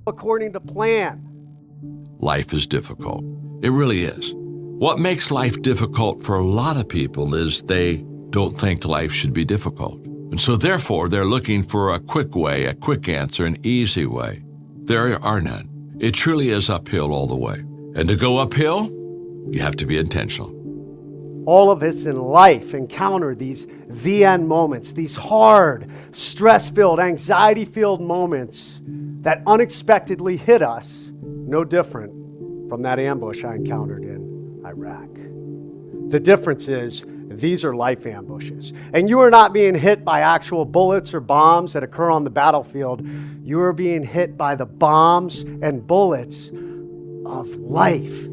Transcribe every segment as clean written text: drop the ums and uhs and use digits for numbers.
according to plan. Life is difficult. It really is. What makes life difficult for a lot of people is they don't think life should be difficult. And so therefore, they're looking for a quick way, a quick answer, an easy way. There are none. It truly is uphill all the way. And to go uphill, you have to be intentional. All of us in life encounter these the end moments, these hard, stress-filled, anxiety-filled moments that unexpectedly hit us, no different from that ambush I encountered in Iraq. The difference is these are life ambushes. And you are not being hit by actual bullets or bombs that occur on the battlefield. You are being hit by the bombs and bullets of life.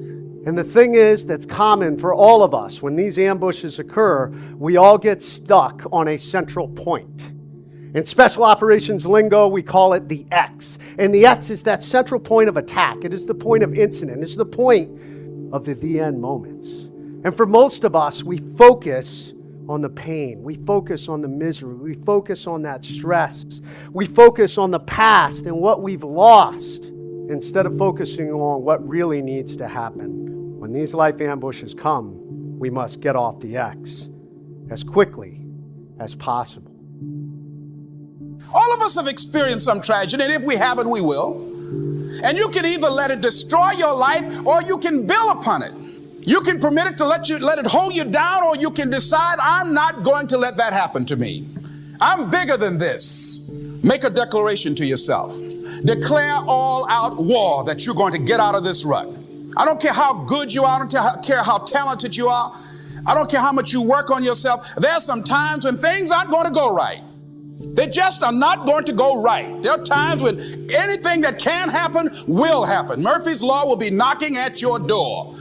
And the thing is that's common for all of us, when these ambushes occur, we all get stuck on a central point. In special operations lingo, we call it the X. And the X is that central point of attack. It is the point of incident. It's the point of the end moments. And for most of us, we focus on the pain. We focus on the misery. We focus on that stress. We focus on the past and what we've lost instead of focusing on what really needs to happen. When these life ambushes come, we must get off the X as quickly as possible. All of us have experienced some tragedy, and if we haven't, we will. And you can either let it destroy your life, or you can build upon it. You can permit it to let it hold you down, or you can decide, I'm not going to let that happen to me. I'm bigger than this. Make a declaration to yourself. Declare all out war that you're going to get out of this rut. I don't care how good you are. I don't care how talented you are. I don't care how much you work on yourself. There's some times when things aren't going to go right. They just are not going to go right. There are times when anything that can happen will happen. Murphy's Law will be knocking at your door.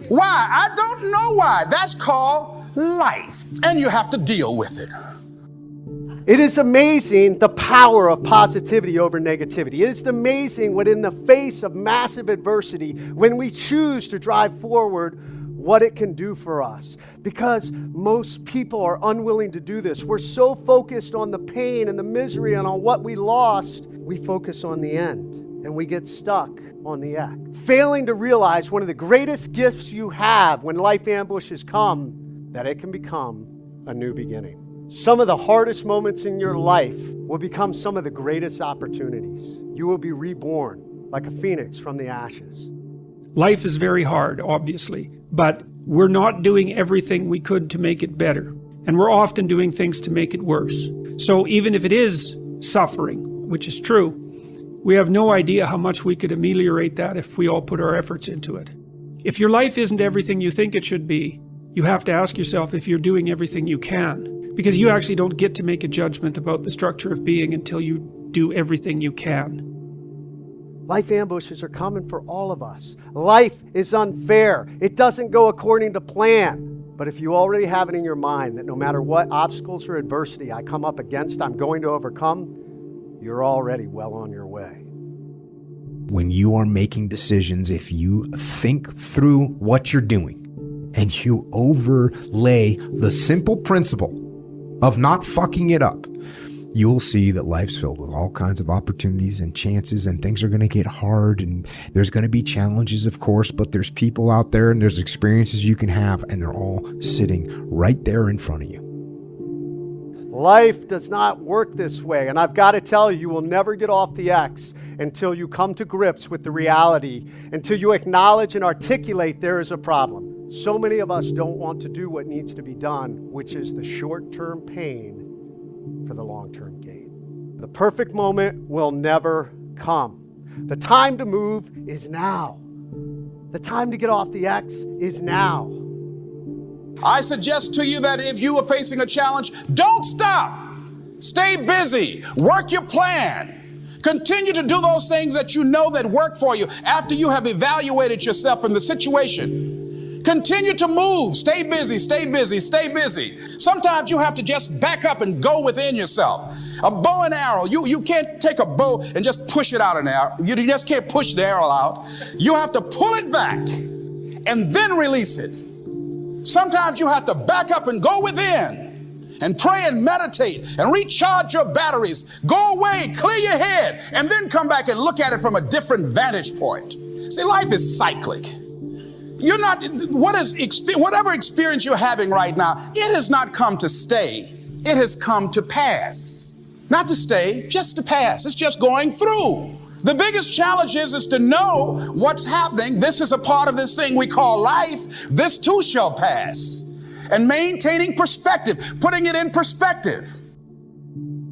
Why? I don't know why. That's called life. And you have to deal with it. It is amazing the power of positivity over negativity. It is amazing when in the face of massive adversity, when we choose to drive forward, what it can do for us. Because most people are unwilling to do this. We're so focused on the pain and the misery and on what we lost, we focus on the end and we get stuck on the X. Failing to realize one of the greatest gifts you have when life ambushes come, that it can become a new beginning. Some of the hardest moments in your life will become some of the greatest opportunities. You will be reborn like a phoenix from the ashes. Life is very hard, obviously, but we're not doing everything we could to make it better. And we're often doing things to make it worse. So even if it is suffering, which is true, we have no idea how much we could ameliorate that if we all put our efforts into it. If your life isn't everything you think it should be, you have to ask yourself if you're doing everything you can. Because you actually don't get to make a judgment about the structure of being until you do everything you can. Life ambushes are coming for all of us. Life is unfair. It doesn't go according to plan. But if you already have it in your mind that no matter what obstacles or adversity I come up against, I'm going to overcome, you're already well on your way. When you are making decisions, if you think through what you're doing and you overlay the simple principle of not fucking it up, you'll see that life's filled with all kinds of opportunities and chances, and things are going to get hard, and there's going to be challenges, of course, but there's people out there and there's experiences you can have, and they're all sitting right there in front of you. Life does not work this way, and I've got to tell you, you will never get off the X until you come to grips with the reality, until you acknowledge and articulate there is a problem. So many of us don't want to do what needs to be done, which is the short-term pain for the long-term gain. The perfect moment will never come. The time to move is now. The time to get off the X is now. I suggest to you that if you are facing a challenge, don't stop. Stay busy. Work your plan. Continue to do those things that you know that work for you after you have evaluated yourself in the situation. Continue to move. Stay busy, stay busy, stay busy. Sometimes you have to just back up and go within yourself. A bow and arrow, you can't take a bow and just push it out an arrow. You just can't push the arrow out. You have to pull it back and then release it. Sometimes you have to back up and go within and pray and meditate and recharge your batteries. Go away, clear your head, and then come back and look at it from a different vantage point. See, life is cyclic. You're not, whatever experience you're having right now, it has not come to stay. It has come to pass. Not to stay, just to pass. It's just going through. The biggest challenge is to know what's happening. This is a part of this thing we call life. This too shall pass. And maintaining perspective, putting it in perspective.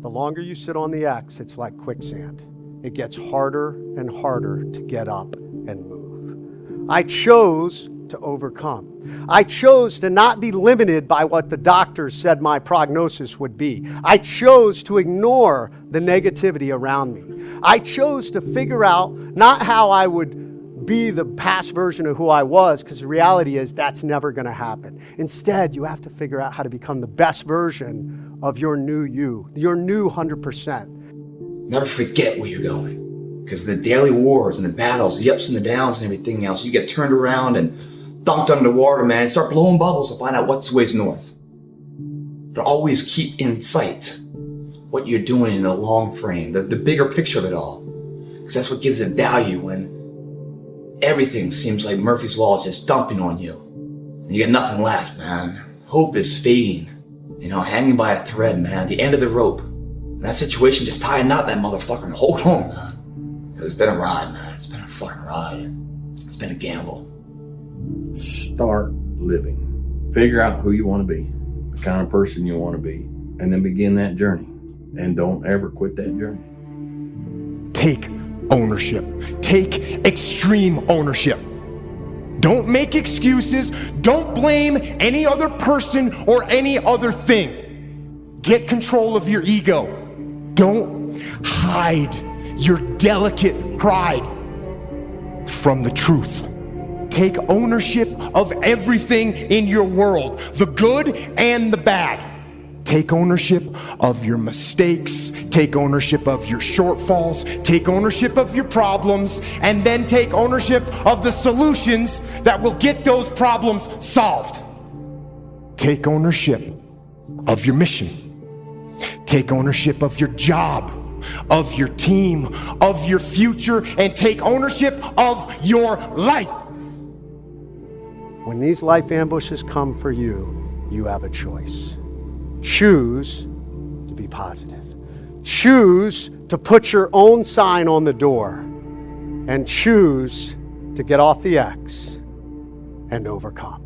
The longer you sit on the X, it's like quicksand. It gets harder and harder to get up and move. I chose to overcome. I chose to not be limited by what the doctors said my prognosis would be. I chose to ignore the negativity around me. I chose to figure out not how I would be the past version of who I was, because the reality is that's never going to happen. Instead, you have to figure out how to become the best version of your new you, your new 100%. Never forget where you're going, because the daily wars and the battles, the ups and the downs and everything else, you get turned around and dunked underwater, man, and start blowing bubbles to find out what's ways north. But always keep in sight what you're doing in the long frame, the bigger picture of it all. Because that's what gives it value when everything seems like Murphy's Law is just dumping on you. And you got nothing left, man. Hope is fading. You know, hanging by a thread, man, the end of the rope. In that situation, just tie a knot that motherfucker and hold on, man. Because it's been a ride, man. It's been a fucking ride. It's been a gamble. Start living. Figure out who you want to be, the kind of person you want to be, and then begin that journey. And don't ever quit that journey. Take ownership. Take extreme ownership. Don't make excuses. Don't blame any other person or any other thing. Get control of your ego. Don't hide your delicate pride from the truth. Take ownership of everything in your world, the good and the bad. Take ownership of your mistakes, take ownership of your shortfalls, take ownership of your problems, and then take ownership of the solutions that will get those problems solved. Take ownership of your mission. Take ownership of your job, of your team, of your future, and take ownership of your life. When these life ambushes come for you, you have a choice. Choose to be positive. Choose to put your own sign on the door. And choose to get off the X and overcome.